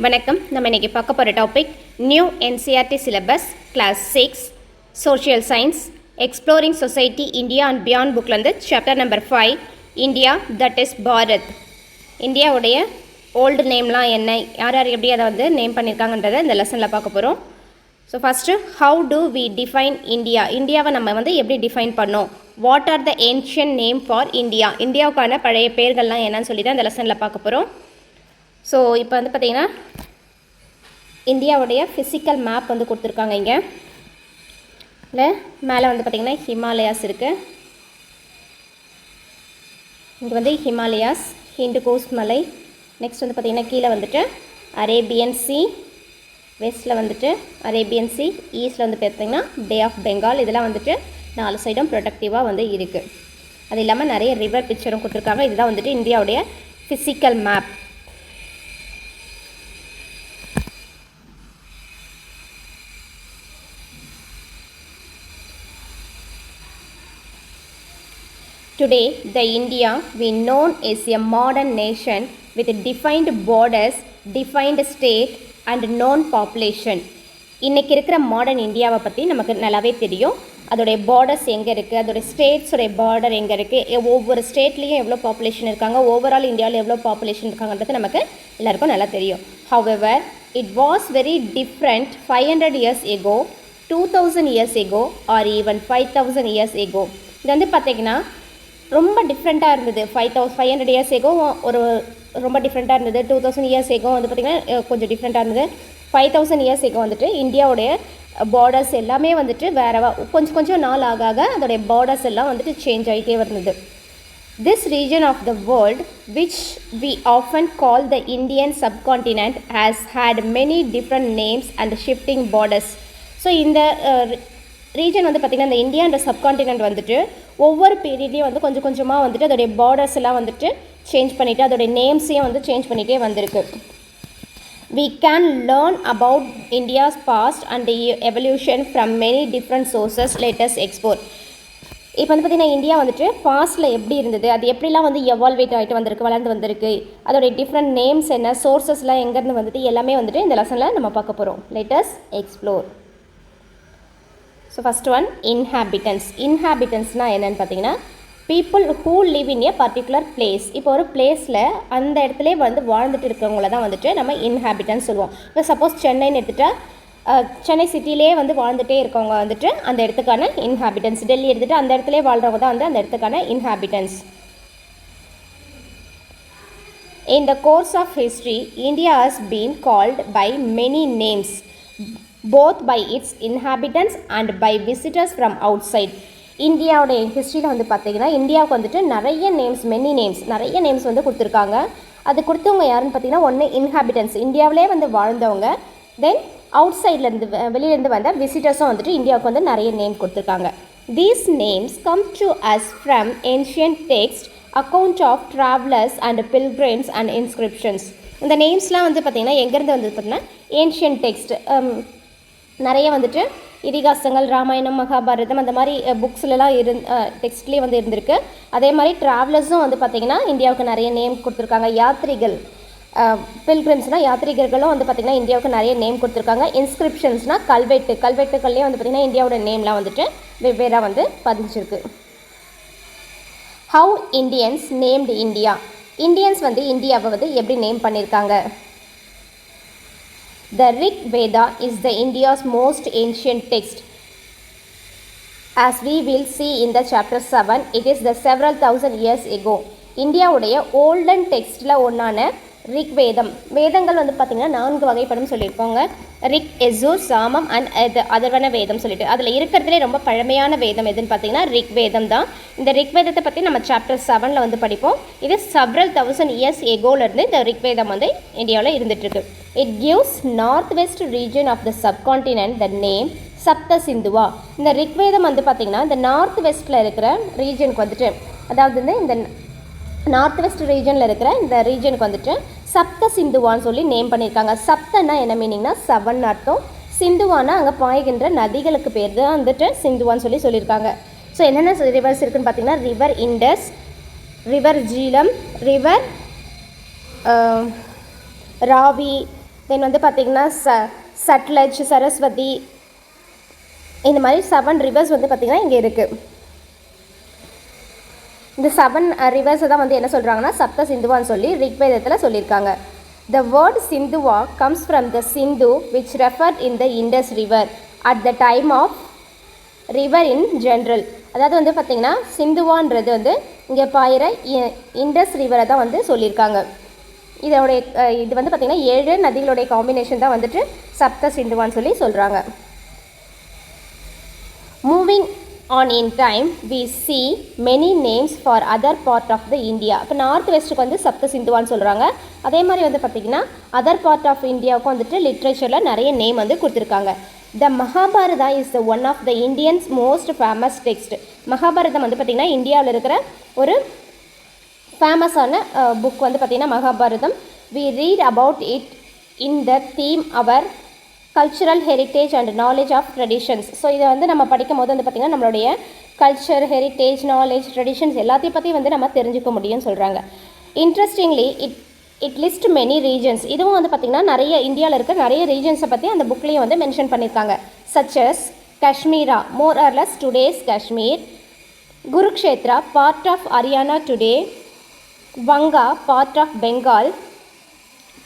வணக்கம். நம்ம இன்னைக்கு பார்க்க போகிற topic new NCERT syllabus class 6 social science exploring society India and beyond bookலேருந்து chapter number 5 India that is Bharat. இந்தியாவுடைய ஓல்டு நேம்லாம் என்ன, யார் யார் எப்படி அதை வந்து நேம் பண்ணியிருக்காங்கன்றதை இந்த லெசனில் பார்க்க போகிறோம். So first how to we define India, இந்தியாவை நம்ம வந்து எப்படி டிஃபைன் பண்ணோம், what are the ancient name for India, இந்தியாவுக்கான பழைய பேர்கள்லாம் என்னன்னு சொல்லி தான் இந்த லெசனில் பார்க்க போகிறோம். ஸோ இப்போ வந்து பார்த்திங்கன்னா இந்தியாவுடைய ஃபிசிக்கல் மேப் வந்து கொடுத்துருக்காங்க. இங்கே இல்லை மேலே வந்து பார்த்திங்கன்னா ஹிமாலயாஸ் இருக்குது. இங்கே வந்து ஹிமாலயாஸ், ஹிந்து கோஸ்ட் மலை. நெக்ஸ்ட் வந்து பார்த்திங்கன்னா கீழே வந்துட்டு அரேபியன் சி, வெஸ்ட்டில் வந்துட்டு அரேபியன் சி, ஈஸ்ட்டில் வந்து பார்த்திங்கன்னா பே ஆஃப் பெங்கால். இதெல்லாம் வந்துட்டு 4 சைடும் ப்ரொடக்டிவாக வந்து இருக்குது. அது இல்லாமல் நிறைய ரிவர் பிக்சரும் கொடுத்துருக்காங்க. இதுதான் வந்துட்டு இந்தியாவுடைய physical map. Today, the India we known is a modern nation with defined borders, defined state and known population. இன்றைக்கி இருக்கிற மாடர்ன் இந்தியாவை பற்றி நமக்கு நல்லாவே தெரியும். அதோடைய பார்டர்ஸ் எங்கே இருக்குது, அதோடைய ஸ்டேட்ஸோடைய பார்டர் எங்கே இருக்குது, ஒவ்வொரு ஸ்டேட்லேயும் எவ்வளோ பாப்புலேஷன் இருக்காங்க, ஓவரால் இந்தியாவில் எவ்வளோ பாப்புலேஷன் இருக்காங்கன்றது நமக்கு எல்லாருக்கும் நல்லா தெரியும். However, it was very different 500 years ago, 2000 years ago or even 5000 years ago. இது வந்து பார்த்திங்கன்னா ரொம்ப டிஃப்ரெண்ட்டாக இருந்தது. 500 இயர்ஸ் ஏகோ ஒரு ரொம்ப டிஃப்ரெண்ட்டாக இருந்தது. 2000 இயர்ஸ் ஏகோ வந்து பார்த்திங்கன்னா கொஞ்சம் டிஃப்ரெண்ட்டாக இருந்தது. 5000 இயர்ஸ் ஏகோ வந்துட்டு இந்தியாவுடைய பார்டர்ஸ் எல்லாமே வந்துட்டு வேறவா கொஞ்சம் நாள் ஆக அதோடைய பார்டர்ஸ் எல்லாம் வந்துட்டு சேஞ்ச் ஆகிட்டே வந்தது. This region of the world which we often call the Indian subcontinent has had many different names and shifting borders. So இந்த ரீஜன் வந்து பார்த்திங்கன்னா இந்த இந்தியான்ற சப்கான்டினென்ட் வந்துட்டு ஒவ்வொரு பீரியட்லேயும் வந்து கொஞ்சமாக வந்துட்டு அதோடைய பார்டர்ஸ் எல்லாம் வந்துட்டு சேஞ்ச் பண்ணிவிட்டு அதோடைய நேம்ஸையும் வந்து சேஞ்ச் பண்ணிகிட்டே வந்திருக்கு. We can learn about India's past and evolution from many different sources. Let us explore. இப்போ வந்து பார்த்திங்கன்னா இந்தியா வந்துட்டு பாஸ்ட்டில் எப்படி இருந்தது, அது எப்படிலாம் வந்து எவால்வேட் ஆகிட்டு வந்திருக்கு, வளர்ந்து வந்திருக்கு, அதோடைய டிஃப்ரெண்ட் நேம்ஸ் என்ன, சோர்ஸஸ்லாம் எங்கேருந்து வந்துட்டு எல்லாமே வந்துட்டு இந்த லெசனில் நம்ம பார்க்க போகிறோம். Let us explore. So first one inhabitants. இன்ஹாபிட்டன்ஸ்னால் என்னென்னு பார்த்தீங்கன்னா people who live in a particular place. இப்போ ஒரு பிளேஸில் அந்த இடத்துல வந்து வாழ்ந்துட்டு இருக்கிறவங்கள தான் வந்துட்டு நம்ம இன்ஹாபிட்டன்ஸ் சொல்லுவோம். இப்போ சப்போஸ் சென்னைன்னு எடுத்துகிட்டா சென்னை சிட்டிலே வந்து வாழ்ந்துகிட்டே இருக்கவங்க வந்துட்டு அந்த இடத்துக்கான இன்ஹாபிட்டன்ஸ். டெல்லி எடுத்துகிட்டு அந்த இடத்துல வாழ்கிறவங்க தான் வந்து அந்த இடத்துக்கான inhabitants. In the course of history, India has been called by many names, both by its inhabitants and by visitors from outside. இந்தியாவுடைய ஹிஸ்ட்ரியில் வந்து பார்த்திங்கன்னா இந்தியாவுக்கு வந்துட்டு நிறைய நேம்ஸ், நிறைய நேம்ஸ் வந்து கொடுத்துருக்காங்க. அது கொடுத்தவங்க யாருன்னு பார்த்திங்கன்னா ஒன்று இன்ஹாபிட்டன்ஸ், இந்தியாவிலே வந்து வாழ்ந்தவங்க. தென் அவுட் சைட்லேருந்து வெளியிலேருந்து வந்த விசிட்டர்ஸும் வந்துட்டு இந்தியாவுக்கு வந்து நிறைய நேம் கொடுத்துருக்காங்க. These names come to us from ancient text, account of travellers and pilgrims and inscriptions. இந்த நேம்ஸ்லாம் வந்து பார்த்திங்கன்னா எங்கேருந்து வந்து பார்த்திங்கன்னா ஏன்ஷியன்ட் டெக்ஸ்ட், நிறைய வந்துட்டு இதிகாசங்கள், ராமாயணம், மகாபாரதம் அந்த மாதிரி புக்ஸ்லாம் டெக்ஸ்ட்லேயே வந்து இருந்திருக்கு. அதே மாதிரி ட்ராவலர்ஸும் வந்து பார்த்திங்கன்னா இந்தியாவுக்கு நிறைய நேம் கொடுத்துருக்காங்க. யாத்ரிகள், பில்கிரிம்ஸ்னால் யாத்ரிகர்களும் வந்து பார்த்திங்கன்னா இந்தியாவுக்கு நிறைய நேம் கொடுத்துருக்காங்க. இன்ஸ்கிரிப்ஷன்ஸ்னால் கல்வெட்டுக்கள்லேயே வந்து பார்த்திங்கன்னா இந்தியாவோட நேம்லாம் வந்துட்டு வெவ்வேறாக வந்து பதிஞ்சிருக்கு. How Indians named India. Indians வந்து இந்தியாவை வந்து எப்படி நேம் பண்ணியிருக்காங்க. The Rig Veda is the India's most ancient text. As we will see in the chapter 7, it is the several thousand years ago. இந்தியாவுடைய ஓல்டன் டெக்ஸ்டில் ஒன்றான ரிக் வேதம். வேதங்கள் வந்து பார்த்திங்கன்னா 4 வகைப்படும் சொல்லியிருக்கோங்க. Rig, Ezzor, Samam and Atharvana வேதம் சொல்லிட்டு அதில் இருக்கிறதுலே ரொம்ப பழமையான வேதம் எதுன்னு பார்த்தீங்கன்னா ரிக் வேதம் தான். இந்த ரிக் வேதத்தை பற்றி நம்ம சாப்டர் 7 வந்து படிப்போம். இது several thousand years ago-லேருந்து இந்த ரிக் வேதம் வந்து இந்தியாவில் இருந்துகிட்ருக்கு. It gives northwest region of the subcontinent the name சப்த சிந்துவா. இந்த ரிக்வேதம் வந்து பார்த்திங்கன்னா இந்த நார்த் வெஸ்ட்டில் இருக்கிற ரீஜனுக்கு வந்துட்டு, அதாவது இந்த நார்த் வெஸ்ட் ரீஜனில் இருக்கிற இந்த ரீஜனுக்கு வந்துட்டு சப்த சிந்துவான்னு சொல்லி நேம் பண்ணியிருக்காங்க. சப்தன்னா என்ன மீனிங்னா 7 அர்த்தம், சிந்துவானா அங்கே பாய்கின்ற நதிகளுக்கு பேர் தான் வந்துட்டு சிந்துவான்னு சொல்லியிருக்காங்க. ஸோ என்னென்ன ரிவர்ஸ் இருக்குதுன்னு பார்த்தீங்கன்னா river Indus, river Jhelum, river Ravi, then வந்து பார்த்திங்கன்னா சட்லஜ், சரஸ்வதி, இந்த மாதிரி 7 rivers வந்து பார்த்திங்கன்னா இங்கே இருக்குது. இந்த 7 rivers தான் வந்து என்ன சொல்கிறாங்கன்னா சப்த சிந்துவான்னு சொல்லி ரிக்வேதத்தில் சொல்லியிருக்காங்க. The word Sindhuva comes from the Sindhu which referred in the Indus river at the time of river in general. அதாவது வந்து பார்த்திங்கன்னா சிந்துவான்றது வந்து இங்கே பாயிற இண்டஸ் ரிவரை தான் வந்து சொல்லியிருக்காங்க. இதோடைய இது வந்து பார்த்திங்கன்னா 7 நதிகளுடைய காம்பினேஷன் தான் வந்துட்டு சப்த சிந்துவான்னு சொல்லி சொல்கிறாங்க. Moving on in time we see many names for other part of the India. இப்போ நார்த் வெஸ்ட்டுக்கு வந்து சப்த சிந்துவான்னு சொல்கிறாங்க. அதே மாதிரி வந்து பார்த்திங்கன்னா அதர் பார்ட் ஆஃப் இந்தியாவுக்கும் வந்துட்டு லிட்ரேச்சரில் நிறைய நேம் வந்து கொடுத்துருக்காங்க. The Mahabharata is the one of the Indians most famous text. Mahabharatam வந்து பார்த்திங்கன்னா இந்தியாவில் இருக்கிற ஒரு ஃபேமஸான புக் வந்து பார்த்திங்கன்னா Mahabharatham. We read about it in the theme our cultural heritage and knowledge of traditions. So இதை வந்து நம்ம படிக்கும் போது வந்து பார்த்திங்கன்னா நம்மளுடைய கல்ச்சர், ஹெரிட்டேஜ், நாலேஜ், ட்ரெடிஷன்ஸ் எல்லாத்தையும் பற்றி வந்து நம்ம தெரிஞ்சுக்க முடியும்னு சொல்கிறாங்க. Interestingly it list many regions. இதுவும் வந்து பார்த்திங்கன்னா நிறைய இந்தியாவில் இருக்க நிறைய ரீஜன்ஸை பற்றி அந்த புக்லேயும் வந்து மென்ஷன் பண்ணியிருக்காங்க. Such as Kashmira, more or less today's Kashmir, Kurukshetra, part of Haryana today, Vanga, part of Bengal,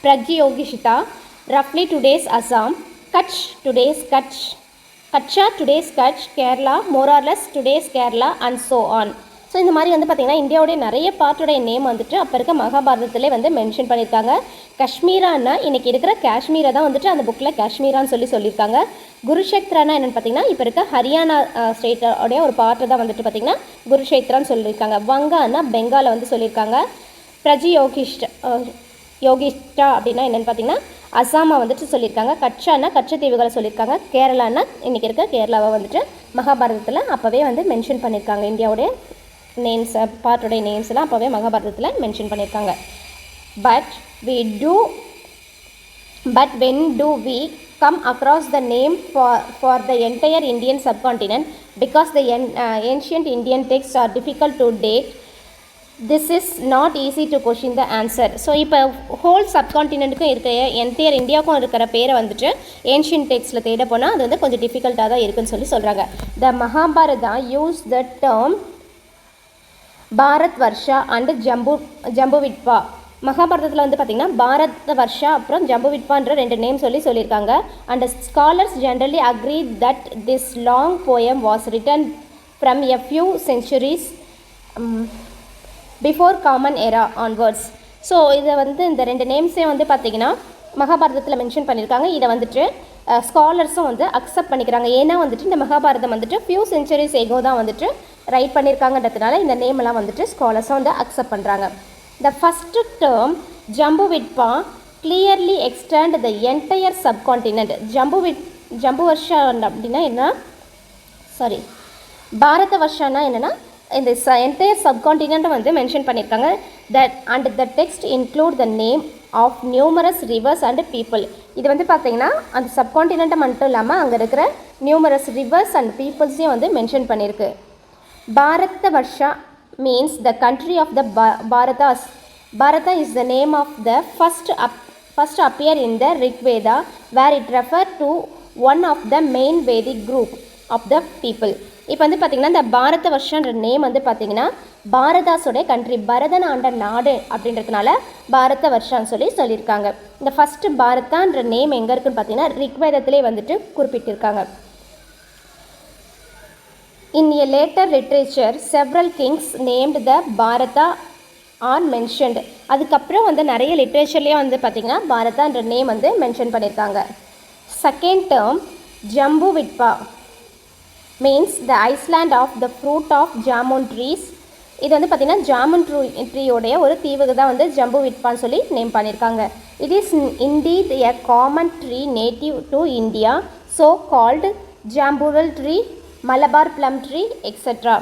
Pragjyotisha, roughly today's Assam, Kutch, today's Kutch, Kutcha, today's Kutch, Kerala, more or less today's Kerala and so on. So இந்த மாதிரி வந்து பார்த்திங்கன்னா இந்தியாவுடைய நிறைய பார்ட்டுடைய நேம் வந்துட்டு அப்போ இருக்க மகாபாரதத்திலே வந்து மென்ஷன் பண்ணியிருக்காங்க. காஷ்மீரானா இன்றைக்கி இருக்கிற காஷ்மீரை தான் வந்துட்டு அந்த புக்கில் காஷ்மீரான்னு சொல்லியிருக்காங்க. குருஷேத்ரானா என்னென்னு பார்த்திங்கன்னா இப்போ இருக்க ஹரியானா ஸ்டேட்டோடைய ஒரு பார்ட்டை தான் வந்துட்டு பார்த்திங்கன்னா குருஷேத்ரான்னு சொல்லியிருக்காங்க. வங்கானா பெங்காலை வந்து சொல்லியிருக்காங்க. யோகிஷ்டா அப்படின்னா என்னென்னு பார்த்திங்கன்னா அசாமா வந்துட்டு சொல்லியிருக்காங்க. கட்சானா கச்சத்தீவுகளை சொல்லியிருக்காங்க. கேரளானா இன்றைக்கி இருக்க கேரளாவை வந்துட்டு மகாபாரதத்தில் அப்போவே வந்து மென்ஷன் பண்ணியிருக்காங்க. இந்தியாவுடைய நேம்ஸ் பார்ட்டுடைய நேம்ஸ் எல்லாம் அப்போவே மகாபாரதத்தில் மென்ஷன் பண்ணியிருக்காங்க. But when do we come across the name for the entire Indian subcontinent because the ancient Indian texts are difficult to date. This is not easy to question the answer. So இப்போ whole சப்கான்டினென்ட்டுக்கும் இருக்கிற entire இந்தியாவுக்கும் இருக்கிற பேரை வந்துட்டு ancient டெக்ஸ்ட்டில் தேட போனால் அது வந்து கொஞ்சம் டிஃபிகல்ட்டாக தான் இருக்குன்னு சொல்கிறாங்க. The Mahabharata use the term Bharat Varsha and Jambudvipa. மகாபாரதத்தில் வந்து பார்த்திங்கன்னா பாரத் வர்ஷா அப்புறம் ஜம்புவிட்பான்ற 2 நேம் சொல்லியிருக்காங்க. And scholars generally agree that this long poem was written from a few centuries before common era onwards. So இதை வந்து இந்த 2 நேம்ஸே வந்து பார்த்திங்கன்னா மகாபாரதத்தில் மென்ஷன் பண்ணியிருக்காங்க. இதை வந்துட்டு ஸ்காலர்ஸும் வந்து அக்செப்ட் பண்ணிக்கிறாங்க. ஏன்னா வந்துட்டு இந்த மகாபாரதம் வந்துட்டு ஃபியூ சென்ச்சுரிஸ் எகோ தான் வந்துட்டு ரைட் பண்ணியிருக்காங்கன்றதுனால இந்த நேமெல்லாம் வந்துட்டு ஸ்காலர்ஸும் வந்து அக்செப்ட் பண்ணுறாங்க. The first term Jambudvipa clearly extend the entire subcontinent. Jambu Varsha அப்படின்னா என்ன, பாரத வருஷானா என்னென்னா இந்த என்டையர் சப்கான்டினென்ட்டை வந்து மென்ஷன் பண்ணியிருக்காங்க. That and the text include the name of numerous rivers and people. இது வந்து பார்த்திங்கன்னா அந்த சப்கான்டினென்ட்டை மட்டும் இல்லாமல் அங்கே இருக்கிற நியூமரஸ் ரிவர்ஸ் அண்ட் பீப்புள்ஸையும் வந்து மென்ஷன் பண்ணியிருக்கு. Bharata Varsha means the country of the Bharatas. Bharata is the name of the first appear in the Rigveda where it refer to one of the main Vedic group of the people. இப்போ வந்து பார்த்திங்கன்னா இந்த பாரத வருஷன்ற name வந்து பார்த்திங்கன்னா பாரதாஸோடைய country, Bharathan ஆண்ட நாடு அப்படின்றதுனால பாரத வருஷான்னு சொல்லியிருக்காங்க. இந்த ஃபஸ்ட்டு பாரதான்ற நேம் எங்கே இருக்குன்னு பார்த்திங்கன்னா ரிக்வேதத்திலே வந்துட்டு குறிப்பிட்டிருக்காங்க. In a later literature several kings named the Bharata are mentioned. அதுக்கப்புறம் வந்து நிறைய லிட்ரேச்சர்லேயே வந்து பார்த்திங்கன்னா பாரதான்ற நேம் வந்து மென்ஷன் பண்ணியிருக்காங்க. Second term Jambudvipa means the island of the fruit of jamun trees. இது வந்து பார்த்திங்கன்னா ஜாமுன் ட்ரீயோடைய ஒரு தீவுக்கு தான் வந்து ஜம்புவிட்பான்னு சொல்லி நேம் பண்ணியிருக்காங்க. It is indeed a common tree native to India, so called jambul tree, Malabar plum tree etcetera.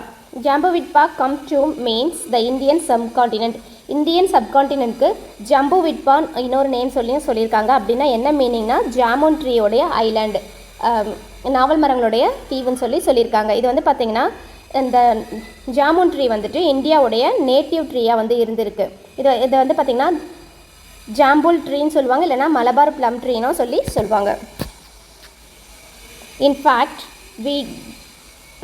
Jambudvipa came to means the Indian subcontinent. Indian சப்கான்டினென்ட்க்கு ஜம்புவிட்பான் இன்னொரு நேம் சொல்லியிருக்காங்க. அப்படின்னா என்ன மீனிங்னா ஜாமுன் ட்ரீயோடைய ஐலாண்டு, நாவல் மரங்களுடைய தீவுன்னு சொல்லியிருக்காங்க. இது வந்து பார்த்திங்கன்னா இந்த ஜாமுன் ட்ரீ வந்துட்டு இந்தியாவுடைய நேட்டிவ் ட்ரீயாக வந்து இருந்திருக்கு. இதை வந்து பார்த்திங்கன்னா ஜாம்புல் ட்ரீன்னு சொல்லுவாங்க, இல்லைனா மலபார் ப்ளம் ட்ரீனோ சொல்லி சொல்லுவாங்க. In fact, we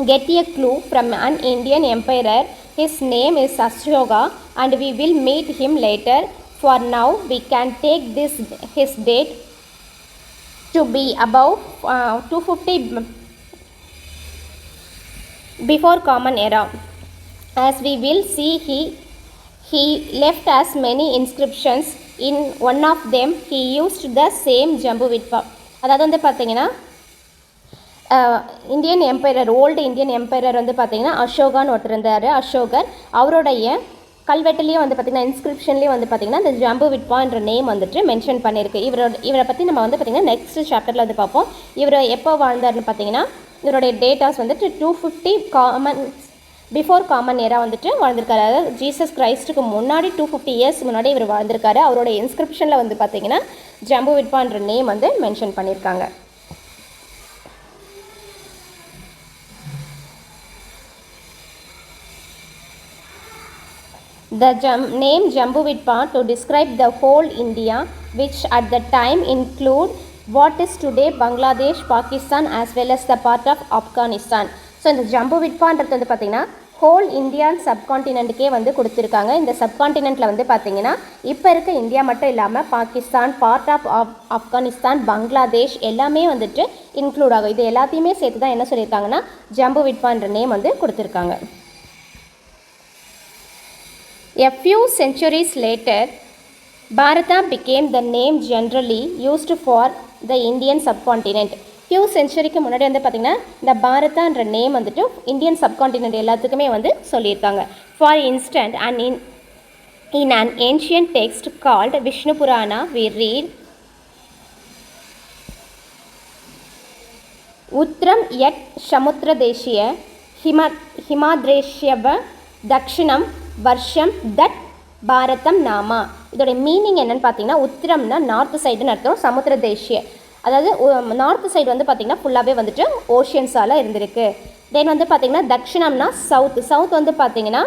get a clue from an Indian emperor. His name is Ashoka and we will meet him later. For now, we can take his date to be above 250 before Common Era. As we will see, he left us many inscriptions. In one of them, he used the same Jambuvitpa. அதாவது வந்து பார்த்தீங்கன்னா Indian எம்பைரர், old Indian எம்பைரர் வந்து பார்த்திங்கன்னா அசோகான்னு ஒருத்தர் இருந்தார். அசோகர் அவருடைய கல்வெட்டுலேயும் வந்து பார்த்திங்கன்னா இன்ஸ்கிரிப்ஷன்லேயும் வந்து பார்த்திங்கன்னா இந்த ஜம்புவிட்பா என்ற நேம் வந்துட்டு மென்ஷன் பண்ணியிருக்கு. இவரை பற்றி நம்ம வந்து பார்த்திங்கன்னா நெக்ஸ்ட் சாப்டரில் வந்து பார்ப்போம். இவர் எப்போ வாழ்ந்தார்னு பார்த்திங்கன்னா இவருடைய டேட்டாஸ் வந்துட்டு 250 பிஃபோர் காமன் ஏரா வந்துட்டு வாழ்ந்திருக்காரு. அதாவது ஜீசஸ் கிரைஸ்ட்டுக்கு முன்னாடி 250 இயர்ஸ் முன்னாடி இவர் வாழ்ந்திருக்காரு. அவரோட இன்ஸ்கிரிப்ஷனில் வந்து பார்த்திங்கன்னா ஜம்புவிட்பா என்ற நேம் வந்து மென்ஷன் பண்ணியிருக்காங்க. The name Jambuvitpa to describe the whole India, which at the time include what is today Bangladesh, Pakistan as well as the part of Afghanistan. So இந்த ஜம்புவிட்பான்றது வந்து பார்த்திங்கன்னா ஹோல் இந்தியான் சப்கான்டினென்ட்டுக்கே வந்து கொடுத்துருக்காங்க. இந்த சப்கான்டினென்ட்டில் வந்து பார்த்திங்கன்னா இப்போ இருக்க இந்தியா மட்டும் இல்லாமல் பாகிஸ்தான், பார்ட் ஆஃப் ஆப்கானிஸ்தான், பங்களாதேஷ் எல்லாமே வந்துட்டு இன்க்ளூட் ஆகும். இது எல்லாத்தையுமே சேர்த்து தான் என்ன சொல்லியிருக்காங்கன்னா ஜம்புவிட்பான்ற நேம் வந்து கொடுத்துருக்காங்க. A few centuries later, Bharata became the name generally used for the Indian subcontinent. Few சென்ச்சுரிக்கு முன்னாடி வந்து பார்த்திங்கன்னா இந்த பாரதான்ற நேம் வந்துட்டு இந்தியன் சப்கான்டினென்ட் எல்லாத்துக்குமே வந்து சொல்லியிருக்காங்க. For instant and in an ancient text called Vishnu Purana, we read Uttram yat Samudradeshiya Himadreshyav Dakshinam வருஷம் தட் பாரதம் நாமா. இதோட மீனிங் என்னன்னு பார்த்தீங்கன்னா உத்திரம்னா நார்த் சைடுன்னு அர்த்தம், சமுத்திர தேசிய அதாவது நார்த் சைடு வந்து பார்த்திங்கன்னா ஃபுல்லாகவே வந்துட்டு ஓஷியன்ஸால் இருந்திருக்கு. தென் வந்து பார்த்திங்கன்னா தட்சிணம்னா சவுத் வந்து பார்த்திங்கன்னா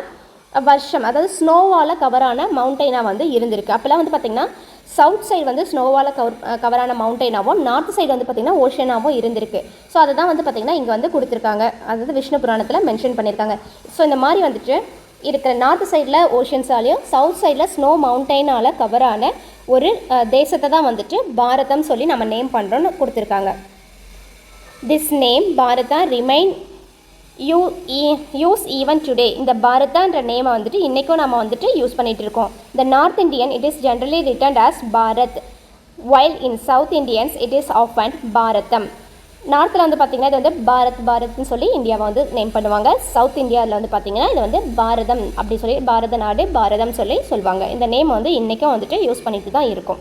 வருஷம் அதாவது ஸ்னோவால் கவரான மவுண்டெயினாக வந்து இருந்திருக்கு. அப்போல்லாம் வந்து பார்த்திங்கன்னா சவுத் சைடு வந்து ஸ்னோவால் கவரான மவுண்டெயினாகவும் நார்த் சைடு வந்து பார்த்திங்கன்னா ஓஷியனாகவும் இருந்திருக்கு. ஸோ அதை தான் வந்து பார்த்திங்கன்னா இங்கே வந்து கொடுத்துருக்காங்க, அதாவது விஷ்ணு புராணத்தில் மென்ஷன் பண்ணியிருக்காங்க. ஸோ இந்த மாதிரி வந்துட்டு இருக்கிற நார்த் சைடில் ஓஷன்ஸாலையும் சவுத் சைடில் ஸ்னோ மவுண்டெயினால் கவரான ஒரு தேசத்தை தான் வந்துட்டு பாரதம் சொல்லி நம்ம நேம் பண்ணுறோன்னு கொடுத்துருக்காங்க. This name Bharata remain use even today. இந்த பாரதான்ற நேமை வந்துட்டு இன்றைக்கும் நம்ம வந்துட்டு யூஸ் பண்ணிகிட்டு இருக்கோம். The north Indian it is generally written as Bharat, while in south Indians it is often Bharatam. நார்த்தில் வந்து பார்த்திங்கன்னா இது வந்து பாரத்னு சொல்லி இந்தியாவை வந்து நேம் பண்ணுவாங்க. சவுத் இந்தியாவில் வந்து பார்த்திங்கன்னா இது வந்து பாரதம் அப்படி சொல்லி பாரத நாடு பாரதம் சொல்லி சொல்லுவாங்க. இந்த நேம் வந்து இன்றைக்கும் வந்துட்டு யூஸ் பண்ணிட்டு தான் இருக்கும்.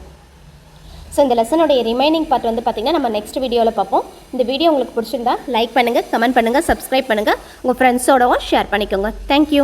ஸோ இந்த லெசனுடைய ரிமைனிங் பார்ட் வந்து பார்த்திங்கன்னா நம்ம நெக்ஸ்ட் வீடியோவில் பார்ப்போம். இந்த வீடியோ உங்களுக்கு பிடிச்சிருந்தா லைக் பண்ணுங்கள், கமெண்ட் பண்ணுங்கள், சப்ஸ்கிரைப் பண்ணுங்கள், உங்கள் ஃப்ரெண்ட்ஸோடவும் ஷேர் பண்ணிக்கோங்க. தேங்க்யூ.